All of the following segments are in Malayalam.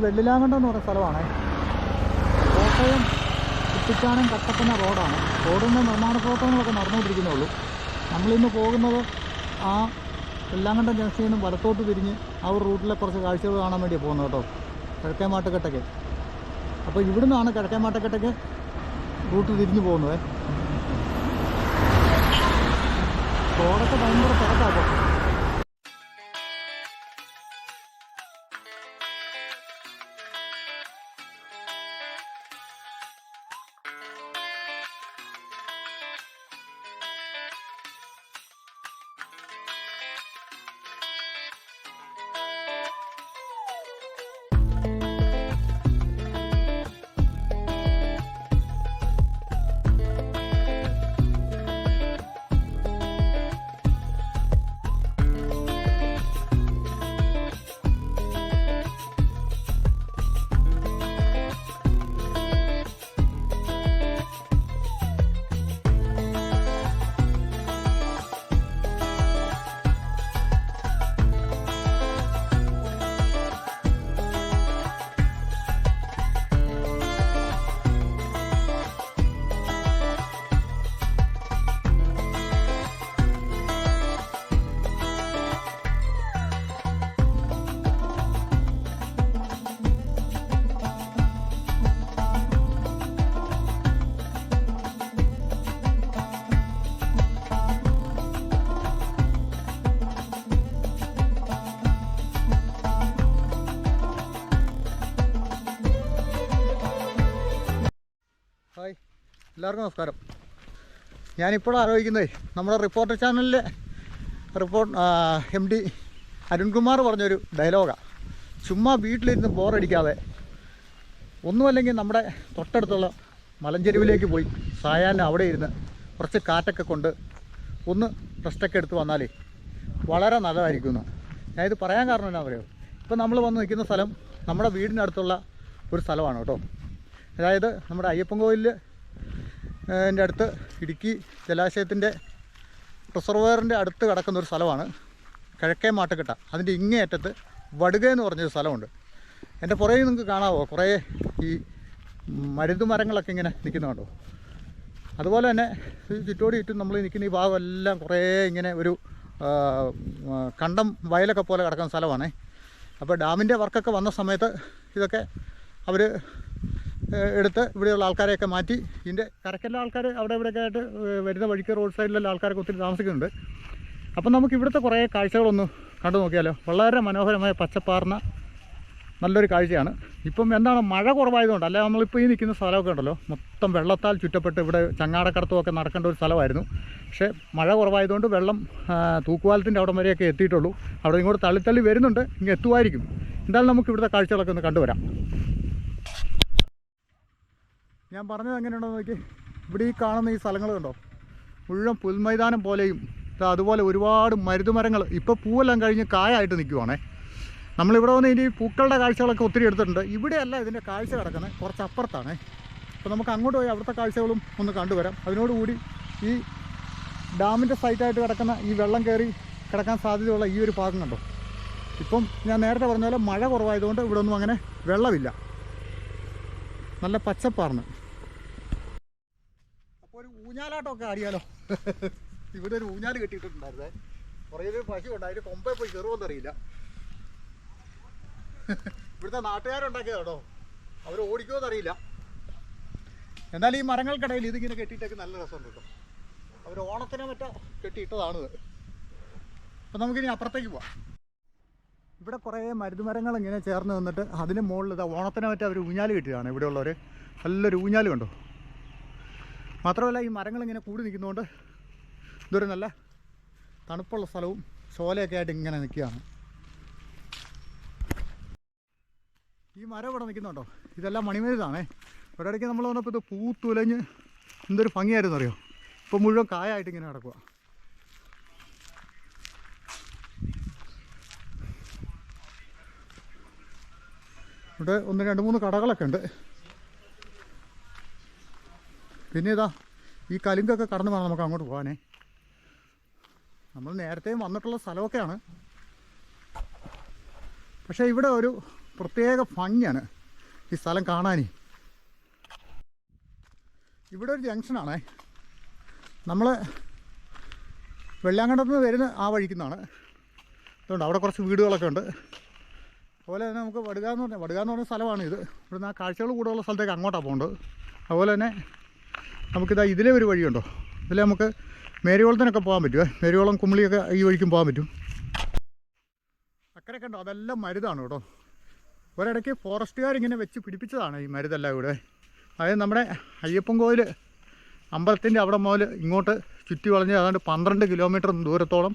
വെള്ളിലാങ്കണ്ടം എന്ന് പറയുന്ന സ്ഥലമാണ്. കോട്ടയം കുട്ടിക്കാനം കട്ടപ്പന റോഡാണ്. റോഡിൻ്റെ നിർമ്മാണ പ്രവർത്തനങ്ങളൊക്കെ നടന്നുകൊണ്ടിരിക്കുന്നുള്ളൂ. നമ്മളിന്ന് പോകുന്നത് ആ വെള്ളാങ്കണ്ടം ജംഗ്ഷനിൽ നിന്നും വലത്തോട്ട് തിരിഞ്ഞ് ആ ഒരു റൂട്ടിലെ കുറച്ച് കാഴ്ചകൾ കാണാൻ വേണ്ടിയാണ് പോകുന്നത് കേട്ടോ, കിഴക്കേമാട്ടുകെട്ടയ്ക്ക്. അപ്പോൾ ഇവിടുന്നാണ് കിഴക്കേമാട്ടുകെട്ടയ്ക്ക് റൂട്ട് തിരിഞ്ഞു പോകുന്നത്. റോഡൊക്കെ ഭയങ്കര തിരക്കാട്ടോ. ഹായ്, എല്ലാവർക്കും നമസ്കാരം. ഞാനിപ്പോഴും ആലോചിക്കുന്നത് നമ്മുടെ റിപ്പോർട്ടർ ചാനലിലെ MD അരുൺകുമാർ പറഞ്ഞൊരു ഡയലോഗാണ്. ചുമ്മാ വീട്ടിലിരുന്ന് ബോറടിക്കാതെ ഒന്നുമല്ലെങ്കിൽ നമ്മുടെ തൊട്ടടുത്തുള്ള മലഞ്ചെരുവിലേക്ക് പോയി സായാഹ്നം അവിടെ ഇരുന്ന് കുറച്ച് കാറ്റൊക്കെ കൊണ്ട് ഒന്ന് റെസ്റ്റൊക്കെ എടുത്ത് വന്നാലേ വളരെ നല്ലതായിരിക്കുമെന്ന്. ഞാനിത് പറയാൻ കാരണം എന്നാ പറയുമോ, ഇപ്പോൾ നമ്മൾ വന്ന് നിൽക്കുന്ന സ്ഥലം നമ്മുടെ വീടിനടുത്തുള്ള ഒരു സ്ഥലമാണ് കേട്ടോ. അതായത് നമ്മുടെ അയ്യപ്പൻ കോവിലിൻ്റെ അടുത്ത് ഇടുക്കി ജലാശയത്തിൻ്റെ റിസർവയറിൻ്റെ അടുത്ത് കിടക്കുന്ന ഒരു സ്ഥലമാണ് കിഴക്കേ മാട്ടുകെട്ട. അതിൻ്റെ ഇങ്ങേയറ്റത്ത് വടുക എന്ന് പറഞ്ഞൊരു സ്ഥലമുണ്ട്. എൻ്റെ പുറകെ നിങ്ങൾക്ക് കാണാമോ, കുറേ ഈ മരുന്നുമരങ്ങളൊക്കെ ഇങ്ങനെ നിൽക്കുന്നുണ്ടോ. അതുപോലെ തന്നെ ചുറ്റോടി ചുറ്റും നമ്മൾ നിൽക്കുന്ന ഈ ഭാഗമെല്ലാം കുറേ ഇങ്ങനെ ഒരു കണ്ടം വയലൊക്കെ പോലെ കിടക്കുന്ന സ്ഥലമാണ്. അപ്പോൾ ഡാമിൻ്റെ വർക്കൊക്കെ വന്ന സമയത്ത് ഇതൊക്കെ അവർ എടുത്ത് ഇവിടെയുള്ള ആൾക്കാരെയൊക്കെ മാറ്റി, ഇതിൻ്റെ കരക്കെല്ലാം ആൾക്കാർ അവിടെ ഇവിടെയൊക്കെ ആയിട്ട് വരുന്ന വഴിക്ക് റോഡ് സൈഡിലെല്ലാം ആൾക്കാരൊക്കെ ഒത്തിരി താമസിക്കുന്നുണ്ട്. അപ്പം നമുക്ക് ഇവിടുത്തെ കുറേ കാഴ്ചകളൊന്ന് കണ്ടു നോക്കിയാലോ. വളരെ മനോഹരമായ പച്ചപ്പാർന്ന നല്ലൊരു കാഴ്ചയാണ്. ഇപ്പം എന്താണ്, മഴ കുറവായതുകൊണ്ട്, അല്ല നമ്മളിപ്പോൾ ഈ നിൽക്കുന്ന സ്ഥലമൊക്കെ ഉണ്ടല്ലോ മൊത്തം വെള്ളത്താൽ ചുറ്റപ്പെട്ട് ഇവിടെ ചങ്ങാടക്കടത്തുമൊക്കെ നടക്കേണ്ട ഒരു സ്ഥലമായിരുന്നു. പക്ഷേ മഴ കുറവായതുകൊണ്ട് വെള്ളം തൂക്കുപാലത്തിൻ്റെ അവിടം വരെയൊക്കെ എത്തിയിട്ടുള്ളൂ. അവിടെ ഇങ്ങോട്ട് തള്ളി വരുന്നുണ്ട്, ഇങ്ങനെ എത്തുമായിരിക്കും. എന്തായാലും നമുക്ക് ഇവിടുത്തെ കാഴ്ചകളൊക്കെ ഒന്ന് കണ്ടുവരാം. ഞാൻ പറഞ്ഞത് എങ്ങനെയുണ്ടോ നോക്കി, ഇവിടെ ഈ കാണുന്ന ഈ സ്ഥലങ്ങൾ കണ്ടോ, മുഴുവൻ പുൽമൈതാനം പോലെയും അതുപോലെ ഒരുപാട് മരുന്നുമരങ്ങൾ ഇപ്പോൾ പൂവെല്ലാം കഴിഞ്ഞ് കായായിട്ട് നിൽക്കുവാണേ. നമ്മളിവിടെ വന്ന് ഇനി പൂക്കളുടെ കാഴ്ചകളൊക്കെ ഒത്തിരി എടുത്തിട്ടുണ്ട്. ഇവിടെയല്ല ഇതിൻ്റെ കാഴ്ച കിടക്കുന്നത്, കുറച്ച് അപ്പുറത്താണേ. അപ്പോൾ നമുക്ക് അങ്ങോട്ട് പോയി അവിടുത്തെ കാഴ്ചകളും ഒന്ന് കണ്ടുവരാം. അതിനോടുകൂടി ഈ ഡാമിൻ്റെ സൈറ്റായിട്ട് കിടക്കുന്ന ഈ വെള്ളം കയറി കിടക്കാൻ സാധ്യതയുള്ള ഈ ഒരു ഭാഗം കണ്ടോ. ഇപ്പം ഞാൻ നേരത്തെ പറഞ്ഞ പോലെ മഴ കുറവായതുകൊണ്ട് ഇവിടെ ഒന്നും അങ്ങനെ വെള്ളമില്ല, നല്ല പച്ചപ്പാർന്ന്. അപ്പോൾ ഒരു ഊഞ്ഞാലാട്ടമൊക്കെ ആടിയാലോ. ഇവിടെ ഒരു ഊഞ്ഞാൽ കെട്ടിയിട്ടുണ്ടായിരുന്നേ, കുറേ ഒരു പശു ഉണ്ട്, അതിന് കൊമ്പേ പോയി കയറുമെന്ന് അറിയില്ല. ഇവിടുത്തെ നാട്ടുകാരുണ്ടാക്കിയതാണോ, അവർ ഓടിക്കുമോ എന്നറിയില്ല. എന്നാൽ ഈ മരങ്ങൾക്കിടയിൽ ഇതിങ്ങനെ കെട്ടിയിട്ടൊക്കെ നല്ല രസമുണ്ട് കേട്ടോ. അവർ ഓണത്തിനെ മറ്റോ കെട്ടിയിട്ടതാണിത്. അപ്പം നമുക്കിനി അപ്പുറത്തേക്ക് പോവാം. ഇവിടെ കുറേ മരുന്നുമരങ്ങൾ ഇങ്ങനെ ചേർന്ന് നിന്നിട്ട് അതിന് മുകളിൽ ഇതാ ഓണത്തിനെ മറ്റേ അവർ ഊഞ്ഞാൽ കെട്ടിയതാണ്. ഇവിടെയുള്ളവർ നല്ലൊരു ഊഞ്ഞാൽ കണ്ടോ. മാത്രമല്ല ഈ മരങ്ങളിങ്ങനെ കൂടി നിൽക്കുന്നതുകൊണ്ട് ഇതൊരു നല്ല തണുപ്പുള്ള സ്ഥലവും ചോലയൊക്കെ ആയിട്ട് ഇങ്ങനെ നിൽക്കുകയാണ്. ഈ മരം ഇവിടെ നിൽക്കുന്നുണ്ടോ, ഇതെല്ലാം മണിമരുന്നാണേ. ഒരിടയ്ക്ക് നമ്മൾ വന്നപ്പോൾ ഇത് പൂത്തുലഞ്ഞ് എന്തൊരു ഭംഗിയായിരുന്നു അറിയോ. ഇപ്പോൾ മുഴുവൻ കായായിട്ട് ഇങ്ങനെ കിടക്കുക. ഇവിടെ 1-2-3 കടകളൊക്കെ ഉണ്ട്. പിന്നെ ഇതാ ഈ കലുങ്കൊക്കെ കടന്ന് വേണം നമുക്ക് അങ്ങോട്ട് പോകാനേ. നമ്മൾ നേരത്തെയും വന്നിട്ടുള്ള സ്ഥലമൊക്കെയാണ്. പക്ഷേ ഇവിടെ ഒരു പ്രത്യേക ഭംഗിയാണ് ഈ സ്ഥലം കാണാൻ. ഇവിടെ ഒരു ജംഗ്ഷനാണേ. നമ്മൾ വെള്ളാങ്കണ്ടത്ത് നിന്ന് വരുന്ന ആ വഴിക്കുന്നതാണ്. അതുകൊണ്ട് അവിടെ കുറച്ച് വീടുകളൊക്കെ ഉണ്ട്. അതുപോലെ തന്നെ നമുക്ക് വടുക എന്ന് പറഞ്ഞ സ്ഥലമാണ് ഇത്. ഇവിടുന്ന് ആ കാഴ്ചകൾ കൂടുതലുള്ള സ്ഥലത്തേക്ക് അങ്ങോട്ടാണ് പോകേണ്ടത്. അതുപോലെ തന്നെ നമുക്കിതാ ഇതിലെ ഒരു വഴിയുണ്ടോ, ഇതിലെ നമുക്ക് മേരികുളത്തിനൊക്കെ പോകാൻ പറ്റുമേ. മേരികുളം കുമിളിയൊക്കെ ഈ വഴിക്കും പോകാൻ പറ്റും. അക്കരയൊക്കെ ഉണ്ടോ, അതെല്ലാം മരുതാണ് കേട്ടോ. ഒരിടയ്ക്ക് ഫോറസ്റ്റുകാരിങ്ങനെ വെച്ച് പിടിപ്പിച്ചതാണ് ഈ മരുതെല്ലാം ഇവിടെ. അതായത് നമ്മുടെ അയ്യപ്പൻ കോവിൽ അമ്പലത്തിൻ്റെ അവിടെ മുതൽ ഇങ്ങോട്ട് ചുറ്റി വളഞ്ഞ് ഏതാണ്ട് 12 കിലോമീറ്റർ ദൂരത്തോളം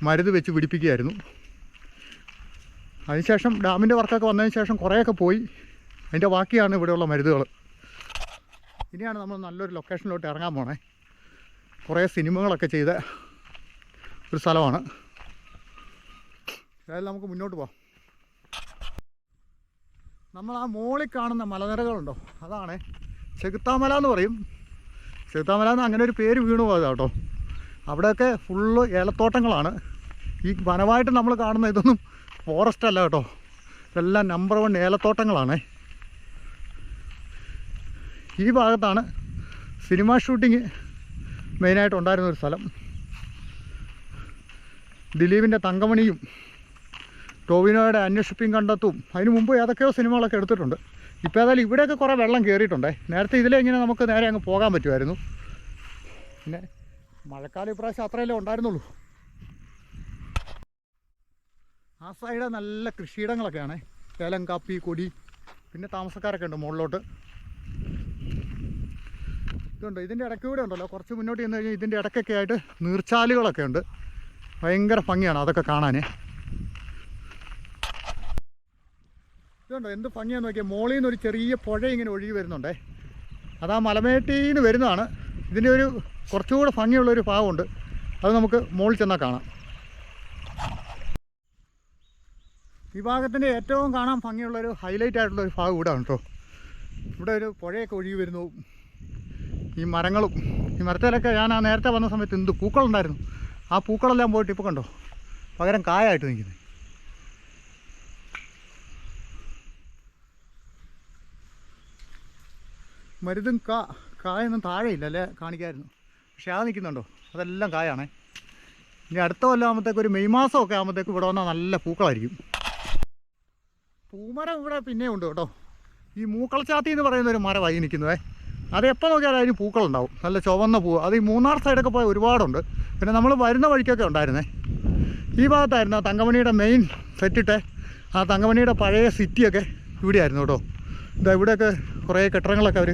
മരുത് വെച്ച് പിടിപ്പിക്കുകയായിരുന്നു. അതിനുശേഷം ഡാമിൻ്റെ വർക്കൊക്കെ വന്നതിന് ശേഷം കുറേയൊക്കെ പോയി. അതിൻ്റെ ബാക്കിയാണ് ഇവിടെയുള്ള മരുതുകൾ. ഇനിയാണ് നമ്മൾ നല്ലൊരു ലൊക്കേഷനിലോട്ട് ഇറങ്ങാൻ പോണേ. കുറേ സിനിമകളൊക്കെ ചെയ്ത ഒരു സ്ഥലമാണ്. അതായത് നമുക്ക് മുന്നോട്ട് പോകാം. നമ്മൾ ആ മോളിൽ കാണുന്ന മലനിരകളുണ്ടോ, അതാണ് ചെകുത്താമല എന്ന് പറയും. ചെകുത്താമല എന്ന് അങ്ങനെ ഒരു പേര് വീണു പോയതാണ് കേട്ടോ. അവിടെയൊക്കെ ഫുള്ള് ഏലത്തോട്ടങ്ങളാണ്. ഈ വനമായിട്ട് നമ്മൾ കാണുന്ന ഇതൊന്നും ഫോറസ്റ്റ് അല്ല കേട്ടോ. ഇതെല്ലാം നമ്പർ 1 ഏലത്തോട്ടങ്ങളാണ്. ഈ ഭാഗത്താണ് സിനിമ ഷൂട്ടിങ് മെയിനായിട്ട് ഉണ്ടായിരുന്നൊരു സ്ഥലം. ദിലീപിൻ്റെ തങ്കമണിയും ടോവിനോയുടെ അന്വേഷിപ്പിങ് കണ്ടെത്തും അതിന് മുമ്പ് ഏതൊക്കെയോ സിനിമകളൊക്കെ എടുത്തിട്ടുണ്ട്. ഇപ്പോൾ ഏതായാലും ഇവിടെയൊക്കെ കുറേ വെള്ളം കയറിയിട്ടുണ്ടേ. നേരത്തെ ഇതിലെ ഇങ്ങനെ നമുക്ക് നേരെ അങ്ങ് പോകാൻ പറ്റുമായിരുന്നു. പിന്നെ മഴക്കാലം ഇപ്രാവശ്യം അത്രയല്ലേ ഉണ്ടായിരുന്നുള്ളൂ. ആ സൈഡ് നല്ല കൃഷിയിടങ്ങളൊക്കെയാണ്. ഏലം, കാപ്പി, കൊടി, പിന്നെ താമസക്കാരൊക്കെ ഉണ്ട് മുകളിലോട്ട്. ഇതുണ്ട്, ഇതിൻ്റെ ഇടയ്ക്ക് കൂടെ ഉണ്ടല്ലോ, കുറച്ച് മുന്നോട്ട് ചെന്ന് കഴിഞ്ഞാൽ ഇതിൻ്റെ ഇടയ്ക്കൊക്കെ ആയിട്ട് നീർച്ചാലുകളൊക്കെ ഉണ്ട്. ഭയങ്കര ഭംഗിയാണ് അതൊക്കെ കാണാൻ. ഇതുണ്ടോ എന്ത് ഭംഗിയാന്ന് നോക്കിയാൽ, മോളിൽ നിന്ന് ഒരു ചെറിയ പുഴ ഇങ്ങനെ ഒഴുകി വരുന്നുണ്ടേ. അത് ആ മലമേട്ടിൽ നിന്ന് വരുന്നതാണ്. ഇതിൻ്റെ ഒരു കുറച്ചുകൂടെ ഭംഗിയുള്ളൊരു ഭാഗമുണ്ട്, അത് നമുക്ക് മുകളിൽ ചെന്നാൽ കാണാം. ഈ ഭാഗത്തിൻ്റെ ഏറ്റവും കാണാൻ ഭംഗിയുള്ളൊരു ഹൈലൈറ്റ് ആയിട്ടുള്ളൊരു ഭാഗം ഇവിടെയാണ് കേട്ടോ. ഇവിടെ ഒരു പുഴയൊക്കെ ഒഴുകി വരുന്നു. ഈ മരങ്ങളും, ഈ മരത്തിലൊക്കെ ഞാൻ ആ നേരത്തെ വന്ന സമയത്ത് എന്ത് പൂക്കളുണ്ടായിരുന്നു. ആ പൂക്കളെല്ലാം പോയിട്ട് ഇപ്പോൾ കണ്ടോ പകരം കായായിട്ട് നിൽക്കുന്നത്. മരുതും കായൊന്നും താഴെയില്ല അല്ലേ, കാണിക്കായിരുന്നു. പക്ഷേ അത് നിൽക്കുന്നുണ്ടോ, അതെല്ലാം കായാണേ. ഇനി അടുത്ത കൊല്ലം ആകുമ്പോഴത്തേക്ക് ഒരു മെയ് മാസമൊക്കെ ആകുമ്പോഴത്തേക്ക് ഇവിടെ വന്നാൽ നല്ല പൂക്കളായിരിക്കും. പൂമരം ഇവിടെ പിന്നെയും ഉണ്ട് കേട്ടോ. ഈ മൂക്കളച്ചാത്തി എന്ന് പറയുന്നൊരു മരമായി നിൽക്കുന്നതേ. അത് എപ്പോൾ നോക്കിയാലും അതിന് പൂക്കളുണ്ടാവും, നല്ല ചുവന്ന പൂവ്. അത് ഈ മൂന്നാർ സൈഡൊക്കെ പോയാൽ ഒരുപാടുണ്ട്. പിന്നെ നമ്മൾ വരുന്ന വഴിക്കൊക്കെ ഉണ്ടായിരുന്നേ. ഈ ഭാഗത്തായിരുന്നു ആ തങ്കമണിയുടെ മെയിൻ സെറ്റിട്ടെ. ആ തങ്കമണിയുടെ പഴയ സിറ്റിയൊക്കെ ഇവിടെയായിരുന്നു കേട്ടോ. ഇതാ ഇവിടെയൊക്കെ കുറേ കെട്ടിടങ്ങളൊക്കെ അവർ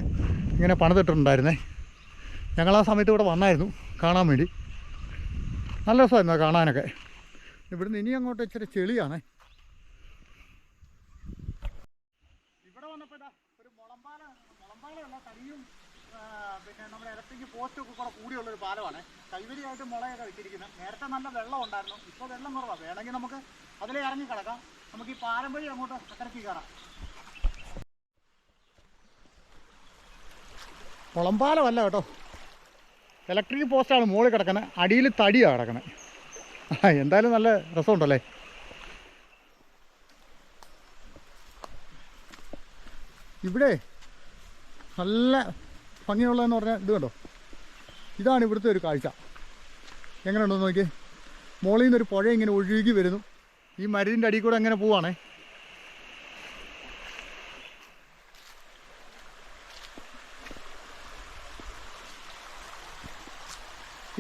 ഇങ്ങനെ പണിതിട്ടുണ്ടായിരുന്നേ. ഞങ്ങൾ ആ സമയത്ത് ഇവിടെ വന്നായിരുന്നു കാണാൻ വേണ്ടി. നല്ല രസമായിരുന്നു കാണാനൊക്കെ. ഇവിടുന്ന് ഇനി അങ്ങോട്ട് ഇച്ചിരി ചെളിയാണേ. ഇവിടെ വന്നപ്പോൾ ഇതാ ഒരു മുളമ്പാലമല്ല, തടിയും പിന്നെ നമ്മുടെ ഇലക്ട്രിക് പോസ്റ്റൊക്കെ കൂടെ കൂടിയുള്ളൊരു പാലമാണ്. കൈവരിയായിട്ട് മുളയൊക്കെ വെച്ചിരിക്കുന്നത്. നേരത്തെ നല്ല വെള്ളം ഉണ്ടായിരുന്നു, ഇപ്പോൾ വെള്ളം കുറവാണ്. വേണമെങ്കിൽ നമുക്ക് അതിലേ ഇറങ്ങി കിടക്കാം. നമുക്ക് ഈ പാലം വഴി അങ്ങോട്ട് അക്കരയ്ക്ക് കയറാം. മുളമ്പാലമല്ല കേട്ടോ, ഇലക്ട്രിക് പോസ്റ്റാണ് മുകളിൽ കിടക്കുന്നത്. അടിയിൽ തടിയാണ് കിടക്കുന്നത്. എന്തായാലും നല്ല രസമുണ്ടല്ലേ. ഇവിടെ നല്ല ഭംഗിയുള്ളതെന്ന് പറഞ്ഞാൽ ഇത് കണ്ടോ, ഇതാണ് ഇവിടുത്തെ ഒരു കാഴ്ച. എങ്ങനെയുണ്ടെന്ന് നോക്കിയേ. മുകളിൽ നിന്നൊരു പുഴ ഇങ്ങനെ ഒഴുകി വരുന്നു. ഈ മരുതിൻ്റെ അടിയിൽ കൂടെ എങ്ങനെ പോവാണേ.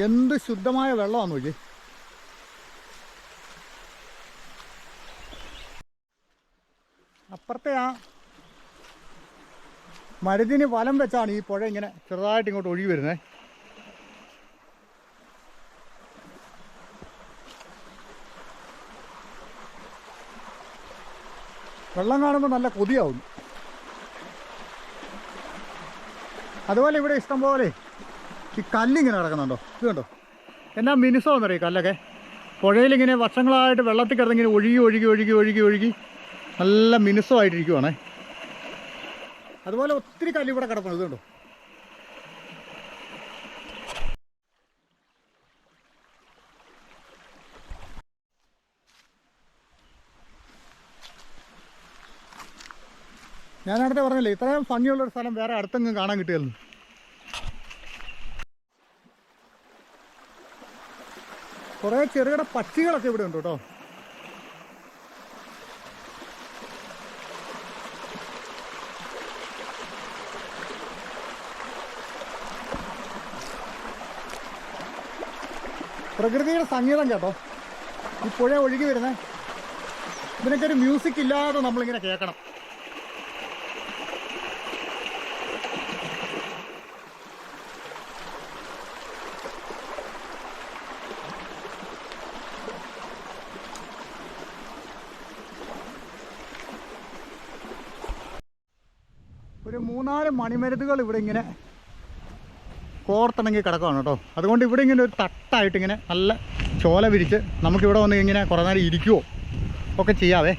എന്ത് ശുദ്ധമായ വെള്ളമാണെന്ന് നോക്കി. അപ്പുറത്തെ ആ മരുതിന് വലം വെച്ചാണ് ഈ പുഴ ഇങ്ങനെ ചെറുതായിട്ട് ഇങ്ങോട്ട് ഒഴുകി വരുന്നത്. വെള്ളം കാണുമ്പോൾ നല്ല കൊതിയാവുന്നു. അതുപോലെ ഇവിടെ ഇഷ്ടം പോലെ ഈ കല്ലിങ്ങനെ കിടക്കുന്നുണ്ടോ, ഇത് കണ്ടോ. എന്നാ മിനുസമെന്നറിയാം കല്ലൊക്കെ. പുഴയിലിങ്ങനെ വർഷങ്ങളായിട്ട് വെള്ളത്തിൽ കിടന്നിങ്ങനെ ഒഴുകി ഒഴുകി ഒഴുകി ഒഴുകി ഒഴുകി നല്ല മിനുസമായിട്ടിരിക്കുവാണേ. അതുപോലെ ഒത്തിരി കല്ല് ഇവിടെ കിടക്കണം, ഇത് കണ്ടോ. ഞാൻ അടുത്ത് പറഞ്ഞില്ലേ, ഇത്രയും ഭംഗിയുള്ളൊരു സ്ഥലം വേറെ അടുത്തെങ്കിലും കാണാൻ കിട്ടുകയുള്ളൂ. കുറേ ചെറുകിട പക്ഷികളൊക്കെ ഇവിടെ ഉണ്ട് കേട്ടോ. പ്രകൃതിയുടെ സംഗീതം കേട്ടോ, ഈ പുഴ ഒഴുകി വരുന്നേ. ഇതിനൊക്കെ ഒരു മ്യൂസിക് ഇല്ലാതെ നമ്മളിങ്ങനെ കേൾക്കണം. ഒരു 3-4 മണിമരുന്നുകൾ ഇവിടെ ഇങ്ങനെ കോർത്തിണങ്ങി കിടക്കുകയാണ് കേട്ടോ. അതുകൊണ്ട് ഇവിടെ ഇങ്ങനെ ഒരു തട്ടായിട്ട് ഇങ്ങനെ നല്ല ചോല വിരിച്ച് നമുക്കിവിടെ വന്ന് ഇങ്ങനെ കുറേ നേരം ഇരിക്കുവോ ഒക്കെ ചെയ്യാവേ.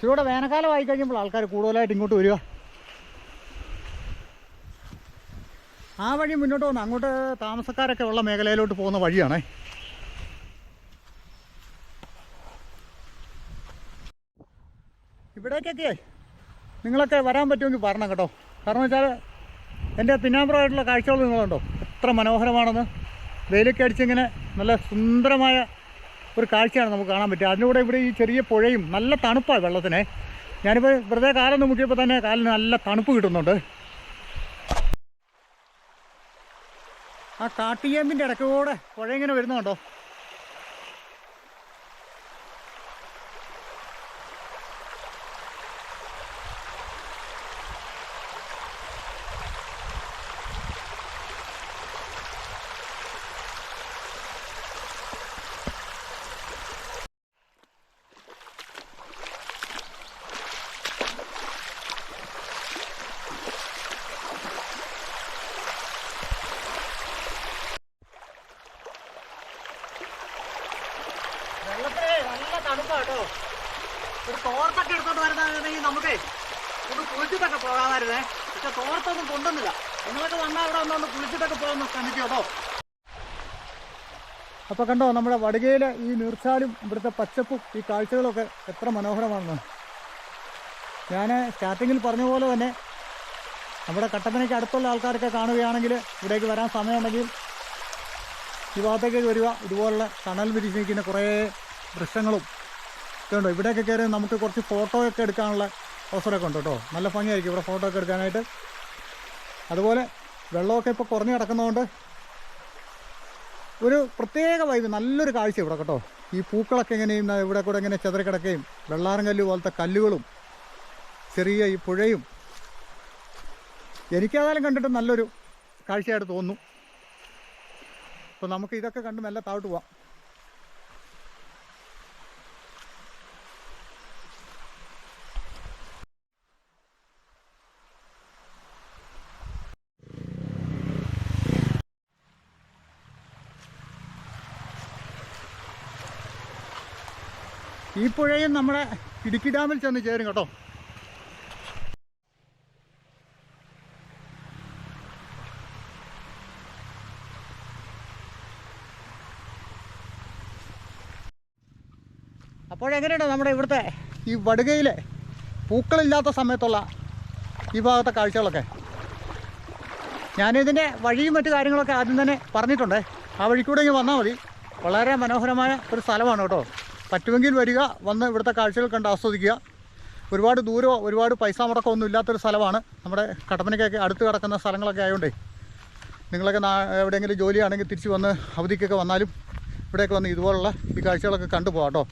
ഇവിടെ വേനൽക്കാലം ആയി കഴിയുമ്പോൾ ആൾക്കാർ കൂടുതലായിട്ട് ഇങ്ങോട്ട് വരിക. ആ വഴി മുന്നോട്ട് വന്ന് അങ്ങോട്ട് താമസക്കാരൊക്കെ ഉള്ള മേഖലയിലോട്ട് പോകുന്ന വഴിയാണേ. ഇവിടേക്കൊക്കെ നിങ്ങളൊക്കെ വരാൻ പറ്റുമെങ്കിൽ പറഞ്ഞോ കേട്ടോ. കാരണം വെച്ചാൽ എൻ്റെ പിന്നാമ്പുറമായിട്ടുള്ള കാഴ്ചകൾ നിങ്ങളുണ്ടോ, എത്ര മനോഹരമാണെന്ന്. വെയിലൊക്കെ അടിച്ചിങ്ങനെ നല്ല സുന്ദരമായ ഒരു കാഴ്ചയാണ് നമുക്ക് കാണാൻ പറ്റുക. അതിലൂടെ ഇവിടെ ഈ ചെറിയ പുഴയും നല്ല തണുപ്പാണ് വെള്ളത്തിന്. ഞാനിപ്പോൾ വെറുതെ കാലൊന്ന് മുക്കിയപ്പോൾ തന്നെ കാലിന് നല്ല തണുപ്പ് കിട്ടുന്നുണ്ട്. ആ കാട്ടിയേമ്പിൻ്റെ ഇടയ്ക്കൂടെ പുഴ ഇങ്ങനെ വരുന്നുണ്ടോ. നല്ല തണുപ്പാട്ടോ. ഒരു തോർത്തൊക്കെ എടുത്തോണ്ട് വരുന്നതാണെങ്കിൽ നമുക്ക് ഒന്ന് കുളിച്ചിട്ടൊക്കെ പോകാമായിരുന്നേ. പക്ഷെ തോർത്തൊന്നും കൊണ്ടുവന്നില്ല. നിങ്ങളൊക്കെ വന്നാൽ ഇവിടെ ഒന്ന് കുളിച്ചിട്ടൊക്കെ പോകാൻ ശ്രമിക്കും കേട്ടോ. അപ്പോൾ കണ്ടോ, നമ്മുടെ വടുകയിലെ ഈ നീർച്ചാലും ഇവിടുത്തെ പച്ചപ്പും ഈ കാഴ്ചകളൊക്കെ എത്ര മനോഹരമാണെന്ന്. ഞാൻ സ്റ്റാർട്ടിങ്ങിൽ പറഞ്ഞ പോലെ തന്നെ നമ്മുടെ കട്ടപ്പനയ്ക്ക് അടുത്തുള്ള ആൾക്കാരൊക്കെ കാണുകയാണെങ്കിൽ ഇവിടേക്ക് വരാൻ സമയമുണ്ടെങ്കിൽ ഈ ഭാഗത്തേക്ക് വരിക. ഇതുപോലുള്ള തണൽ വിരിച്ച് നിൽക്കുന്ന കുറേ വൃക്ഷങ്ങളും ഇതുണ്ടോ. ഇവിടെയൊക്കെ കയറി നമുക്ക് കുറച്ച് ഫോട്ടോ ഒക്കെ എടുക്കാനുള്ള അവസരമൊക്കെ ഉണ്ട് കേട്ടോ. നല്ല ഭംഗിയായിരിക്കും ഇവിടെ ഫോട്ടോ ഒക്കെ എടുക്കാനായിട്ട്. അതുപോലെ വെള്ളമൊക്കെ ഇപ്പോൾ കുറഞ്ഞു കിടക്കുന്നതുകൊണ്ട് ഒരു പ്രത്യേക വൈബ്, നല്ലൊരു കാഴ്ച ഇവിടെ കേട്ടോ. ഈ പൂക്കളൊക്കെ ഇങ്ങനെയും ഇവിടെ കൂടെ ഇങ്ങനെ ചെതറിക്കിടക്കുകയും വെള്ളാരം കല്ല് പോലത്തെ കല്ലുകളും ചെറിയ ഈ പുഴയും എനിക്കേതായാലും കണ്ടിട്ട് നല്ലൊരു കാഴ്ചയായിട്ട് തോന്നുന്നു. അപ്പോൾ നമുക്ക് ഇതൊക്കെ കണ്ട് മെല്ലെ താഴോട്ട് പോവാം. ഈ പുഴയും നമ്മുടെ ഇടുക്കി ഡാമിൽ ചെന്ന് ചേരും കേട്ടോ. അപ്പോഴെങ്ങനെയുണ്ടോ നമ്മുടെ ഇവിടുത്തെ ഈ വടുകയിലെ പൂക്കളില്ലാത്ത സമയത്തുള്ള ഈ ഭാഗത്തെ കാഴ്ചകളൊക്കെ. ഞാനിതിൻ്റെ വഴിയും മറ്റു കാര്യങ്ങളൊക്കെ ആദ്യം തന്നെ പറഞ്ഞിട്ടുണ്ട്. ആ വഴിക്കൂടെ ഇങ്ങനെ വന്നാൽ മതി. വളരെ മനോഹരമായ ഒരു സ്ഥലമാണ് കേട്ടോ. പറ്റുമെങ്കിൽ വരിക, വന്ന് ഇവിടുത്തെ കാഴ്ചകൾ കണ്ട് ആസ്വദിക്കുക. ഒരുപാട് ദൂരമോ ഒരുപാട് പൈസ മുടക്കമൊന്നും ഇല്ലാത്തൊരു സ്ഥലമാണ്. നമ്മുടെ കട്ടപ്പനയ്ക്കൊക്കെ അടുത്ത് കിടക്കുന്ന സ്ഥലങ്ങളൊക്കെ ആയതുകൊണ്ടേ നിങ്ങളൊക്കെ എവിടെയെങ്കിലും ജോലിയാണെങ്കിൽ തിരിച്ച് വന്ന് അവധിക്കൊക്കെ വന്നാലും ഇവിടെയൊക്കെ വന്ന് ഇതുപോലുള്ള ഈ കാഴ്ചകളൊക്കെ കണ്ടു പോകാം കേട്ടോ.